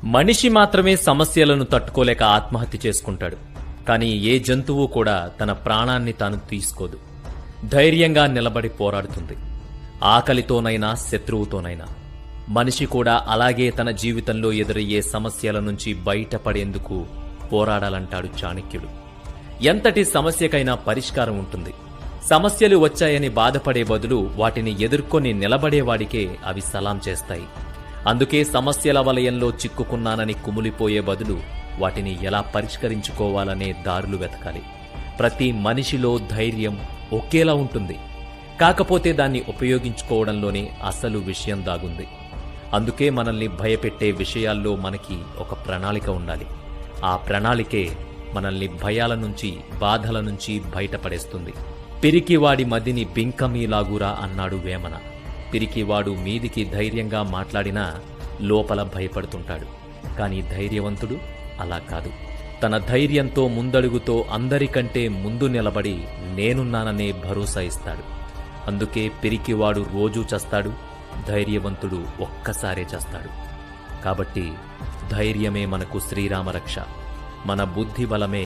మనిషి మాత్రమే సమస్యలను తట్టుకోలేక ఆత్మహత్య చేసుకుంటాడు. కానీ ఏ జంతువు కూడా తన ప్రాణాన్ని తాను తీసుకోదు. ధైర్యంగా నిలబడి పోరాడుతుంది. ఆకలితోనైనా శత్రువుతోనైనా. మనిషి కూడా అలాగే తన జీవితంలో ఎదురయ్యే సమస్యల నుంచి బయటపడేందుకు పోరాడాలంటాడు చాణక్యుడు. ఎంతటి సమస్యకైనా పరిష్కారం ఉంటుంది. సమస్యలు వచ్చాయని బాధపడే బదులు వాటిని ఎదుర్కొని నిలబడేవాడికే అవి సలాం చేస్తాయి. అందుకే సమస్యల వలయంలో చిక్కుకున్నానని కుమిలిపోయే బదులు వాటిని ఎలా పరిష్కరించుకోవాలనే దారులు వెతకాలి. ప్రతి మనిషిలో ధైర్యం ఒకేలా ఉంటుంది. కాకపోతే దాన్ని ఉపయోగించుకోవడంలోనే అసలు విషయం దాగుంది. అందుకే మనల్ని భయపెట్టే విషయాల్లో మనకి ఒక ప్రణాళిక ఉండాలి. ఆ ప్రణాళికే మనల్ని భయాల నుంచి, బాధల నుంచి బయటపడేస్తుంది. పిరికివాడి మదిని బింకమీలాగురా అన్నాడు వేమన. పిరికివాడు మీదికి ధైర్యంగా మాట్లాడినా లోపల భయపడుతుంటాడు. కాని ధైర్యవంతుడు అలా కాదు. తన ధైర్యంతో ముందడుగుతో అందరికంటే ముందు నిలబడి నేనున్నాననే భరోసా ఇస్తాడు. అందుకే పిరికివాడు రోజూ చస్తాడు, ధైర్యవంతుడు ఒక్కసారే చస్తాడు. కాబట్టి ధైర్యమే మనకు శ్రీరామరక్ష. మన బుద్ధి బలమే